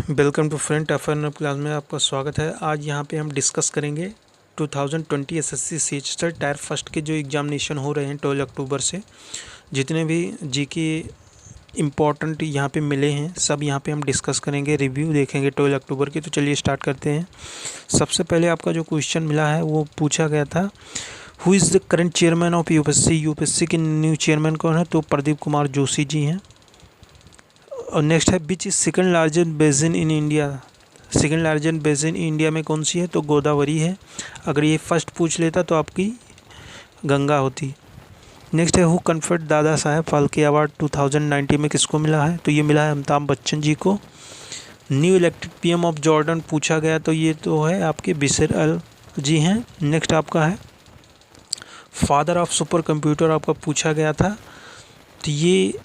Welcome to friend एफएन class में आपका स्वागत है। आज यहाँ पे हम डिस्कस करेंगे 2020 एसएससी सीएचएसएल टायर फर्स्ट के जो एग्जामिनेशन हो रहे हैं 12 अक्टूबर से। जितने भी जीके इम्पॉर्टेंट यहाँ पे मिले हैं सब यहाँ पे हम डिस्कस करेंगे, रिव्यू देखेंगे 12 अक्टूबर की। तो चलिए स्टार्ट करते हैं। सबसे पहले आपका जो क्वेश्चन मिला है वो पूछा गया था, who is the current chairman of UPSC के न्यू चेयरमैन कौन है? तो प्रदीप कुमार जोशी जी हैं। और नेक्स्ट है, which is second largest basin in India? Second largest basin India में कौन सी है? तो गोदावरी है। अगर ये फर्स्ट पूछ लेता तो आपकी गंगा होती। नेक्स्ट है, who conferred Dada Saheb Phalke award 2019 में किसको मिला है? तो ये मिला है अमिताभ बच्चन जी को। New elected PM of Jordan पूछा गया, तो ये तो है आपके बिशर अल जी हैं। नेक्स्ट आपका है, फादर ऑफ सुपर कंप्यूटर आपका पूछा गया था, तो ये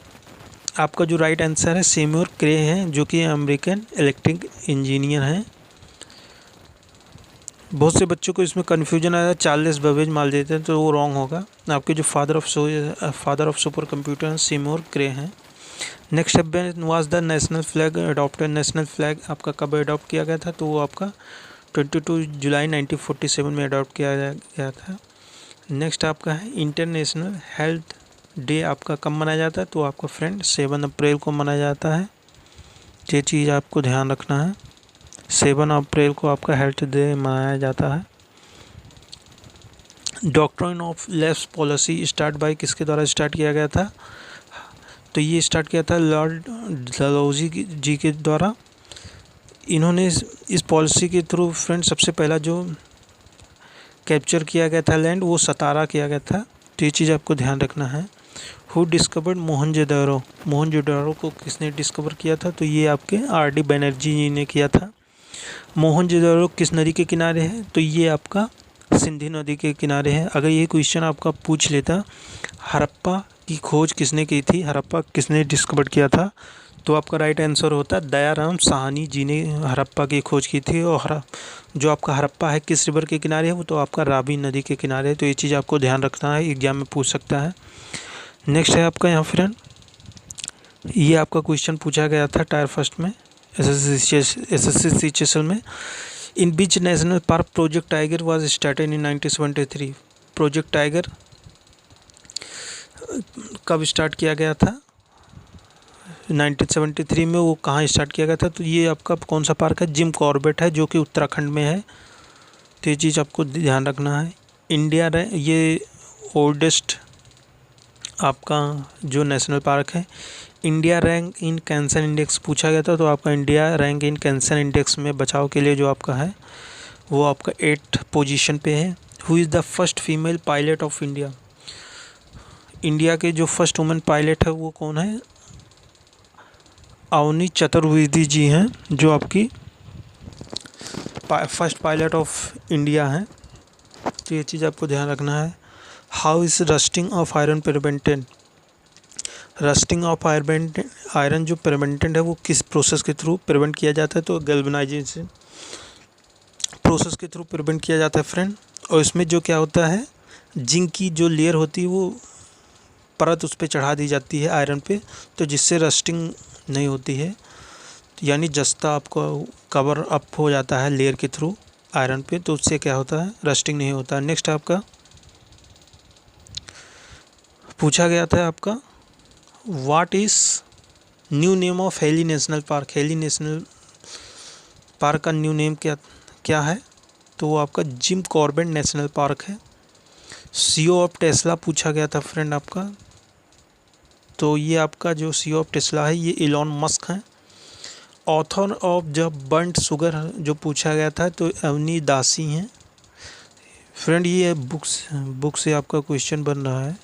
आपका जो राइट आंसर है सेम्यूर क्रे हैं, जो कि अमेरिकन इलेक्ट्रिक इंजीनियर हैं। बहुत से बच्चों को इसमें कन्फ्यूजन आया, चार्ल्स बेबेज मान देते हैं तो वो रॉन्ग होगा। आपके जो फादर ऑफ सुपर कंप्यूटर हैं सेम्यूर क्रे हैं। नेक्स्ट है, when was the national flag adopted? National flag आपका कब अडॉप्ट किया गया था? तो वो आपका 22 जुलाई 1947 में अडॉप्ट किया गया था। नेक्स्ट आपका है, इंटरनेशनल हेल्थ डे आपका कब मनाया जाता है? तो आपका फ्रेंड 7 अप्रैल को मनाया जाता है। ये चीज़ आपको ध्यान रखना है, 7 अप्रैल को आपका हेल्थ डे मनाया जाता है। Doctrine of left policy start by किसके द्वारा स्टार्ट किया गया था? तो ये स्टार्ट किया था लॉर्ड डलहौजी जी के द्वारा। इन्होंने इस पॉलिसी के थ्रू फ्रेंड सबसे पहला जो कैप्चर किया गया था लैंड, वो सतारा किया गया था। तो ये चीज़ आपको ध्यान रखना है। Who discovered Mohenjodaro? मोहनजोदड़ो को किसने डिस्कवर किया था? तो ये आपके आर.डी. बनर्जी जी ने किया था। मोहनजोदड़ो किस नदी के किनारे है? तो ये आपका सिंधु नदी के किनारे है। अगर ये क्वेश्चन आपका पूछ लेता, हड़प्पा की खोज किसने की थी, हड़प्पा किसने डिस्कवर किया था? तो आपका राइट आंसर होता दयाराम साहनी जी ने हड़प्पा की खोज की थी। और जो आपका हड़प्पा है किस रिवर के किनारे है? वो तो आपका रावी नदी के किनारे है। तो ये चीज़ आपको ध्यान रखना है, एग्जाम में पूछ सकता है। नेक्स्ट है आपका यहाँ फ्रेंड, ये आपका क्वेश्चन पूछा गया था टायर फर्स्ट में एसएससी सीएचएसएल में। इन बीच national park project tiger was started in 1973? Project tiger कब स्टार्ट किया गया था? 1973 में। वो कहाँ स्टार्ट किया गया था? तो ये आपका कौन सा पार्क है? जिम कॉर्बेट है, जो कि उत्तराखंड में है। तो ये चीज़ आपको ध्यान रखना है। इंडिया ये ओल्डेस्ट आपका जो नेशनल पार्क है। India rank in cancer index पूछा गया था, तो आपका India rank in cancer index में बचाव के लिए जो आपका है वो आपका 8th पोजीशन पे है। Who is the first female pilot of India? India के जो फर्स्ट वुमेन पायलट है वो कौन है? अवनी चतुर्वेदी जी हैं, जो आपकी फर्स्ट पायलट ऑफ इंडिया हैं। तो ये चीज़ आपको ध्यान रखना है। How is rusting of iron prevented? Rusting of iron जो प्रिवेंटेड है वो किस प्रोसेस के थ्रू प्रिवेंट किया जाता है? तो गैल्वेनाइजेशन प्रोसेस के थ्रू प्रिवेंट किया जाता है फ्रेंड। और इसमें जो क्या होता है, जिंक की जो लेयर होती है वो परत उस पर चढ़ा दी जाती है आयरन पे, तो जिससे रस्टिंग नहीं होती है। यानी जस्ता आपको कवर अप हो जाता है लेयर के थ्रू आयरन पे, तो उससे क्या होता है, रस्टिंग नहीं होता। नेक्स्ट आपका पूछा गया था आपका, what is new name of heli national park? Heli national park का न्यू नेम क्या है? तो वो आपका जिम कॉर्बेट नेशनल पार्क है। सीईओ ऑफ टेस्ला पूछा गया था फ्रेंड आपका, तो ये आपका जो सीईओ ऑफ टेस्ला है ये इलॉन मस्क हैं। Author of the burned sugar जो पूछा गया था, तो अवनी दासी हैं फ्रेंड। ये बुक से आपका क्वेश्चन बन रहा है।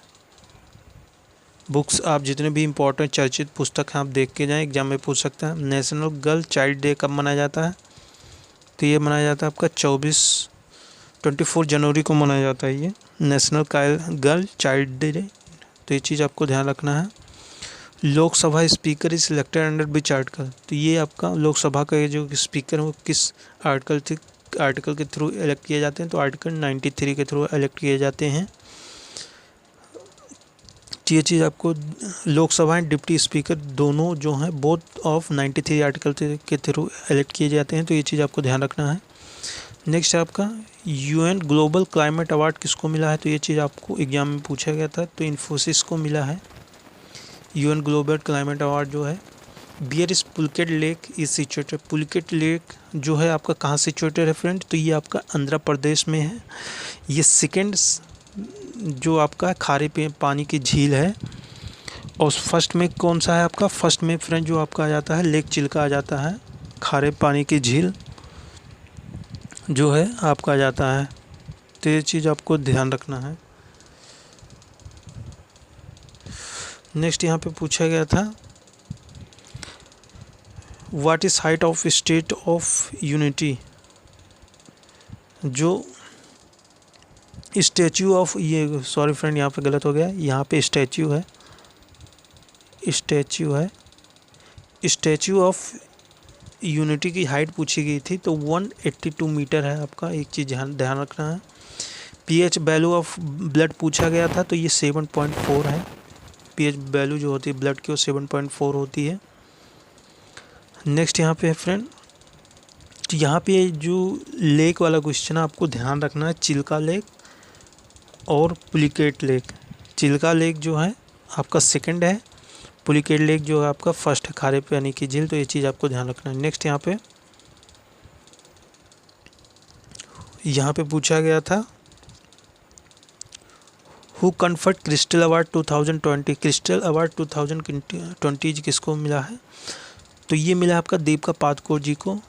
बुक्स आप जितने भी इम्पोर्टेंट चर्चित पुस्तक हैं आप देख के जाएं, एग्जाम में पूछ सकता है। नेशनल गर्ल चाइल्ड डे कब मनाया जाता है? तो ये मनाया जाता है आपका 24 जनवरी को मनाया जाता है ये नेशनल गर्ल चाइल्ड डे। तो ये चीज़ आपको ध्यान रखना है। Lok Sabha speaker is selected under which article? तो ये आपका लोकसभा का जो स्पीकर है वो किस आर्टिकल के थ्रू इलेक्ट किए जाते हैं? तो आर्टिकल 93 के थ्रू इलेक्ट किए जाते हैं। तो ये चीज़ आपको लोकसभा एंड डिप्टी स्पीकर दोनों जो हैं बोथ ऑफ 93 आर्टिकल के थ्रू इलेक्ट किए जाते हैं, तो ये चीज़ आपको ध्यान रखना है। नेक्स्ट है आपका यूएन ग्लोबल क्लाइमेट अवार्ड किसको मिला है, तो ये चीज़ आपको एग्जाम में पूछा गया था, तो इन्फोसिस को मिला है यूएन ग्लोबल क्लाइमेट अवार्ड जो है। बियर इस पुलकेट लेक इज सिचुएटेड, पुलकेट लेक जो है आपका कहाँ सिचुएटेड है फ्रेंड, तो ये आपका आंध्र प्रदेश में है। ये सेकेंड जो आपका खारे पानी की झील है। और फर्स्ट में कौन सा है आपका, फर्स्ट में फ्रेंड जो आपका आ जाता है लेक चिल्का आ जाता है, खारे पानी की झील जो है आपका आ जाता है। तो ये चीज़ आपको ध्यान रखना है। नेक्स्ट यहाँ पे पूछा गया था what is height of state of unity, जो स्टैचू ऑफ, ये सॉरी फ्रेंड यहाँ पे गलत हो गया, यहाँ पे स्टैचू है, स्टैचू ऑफ यूनिटी की हाइट पूछी गई थी, तो 182 मीटर है आपका। एक चीज़ ध्यान रखना है। पीएच वैल्यू ऑफ ब्लड पूछा गया था, तो ये 7.4 है। पीएच वैल्यू जो होती है ब्लड की वो 7.4 होती है। नेक्स्ट यहाँ पे है फ्रेंड, तो यहाँ पे जो लेक वाला क्वेश्चन है आपको ध्यान रखना है, चिल्का लेक और पुलिकेट लेक। चिल्का लेक जो है आपका सेकंड है, पुलिकेट लेक जो है आपका फर्स्ट है, खारे पानी की झील, तो ये चीज़ आपको ध्यान रखना है। नेक्स्ट यहाँ पे पूछा गया था who conferred crystal award 2020, crystal award 2020 किसको मिला है, तो ये मिला आपका दीपिका पादुकोण जी को।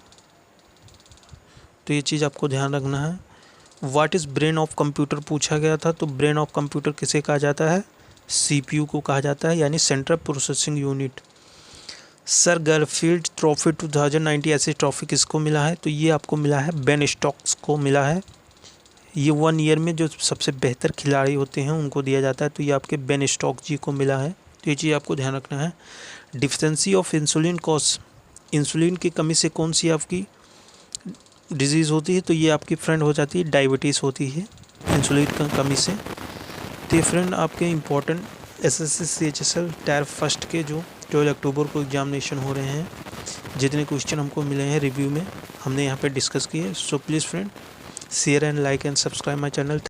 तो ये चीज़ आपको ध्यान रखना है। What is brain of computer पूछा गया था, तो ब्रेन ऑफ कंप्यूटर किसे कहा जाता है, सीपीयू को कहा जाता है, यानी central processing unit. Sir Garfield trophy 2019 ऐसी ट्रॉफी किसको मिला है, तो ये आपको मिला है बेन स्टोक्स को मिला है। ये 1 ईयर में जो सबसे बेहतर खिलाड़ी होते हैं उनको दिया जाता है, तो ये आपके बेन स्टोक्स जी को मिला है। तो ये चीज़ आपको ध्यान रखना है। Deficiency of insulin cause, insulin की कमी से कौन सी आपकी डिजीज़ होती है, तो ये आपकी फ्रेंड हो जाती है डायबिटीज़ होती है इंसुलिन की कमी से। तो ये फ्रेंड आपके important SSC CHSL tyre first के जो 12 अक्टूबर को एग्जामिनेशन हो रहे हैं, जितने क्वेश्चन हमको मिले हैं रिव्यू में हमने यहाँ पे डिस्कस किए। So please friend share and like and subscribe my channel.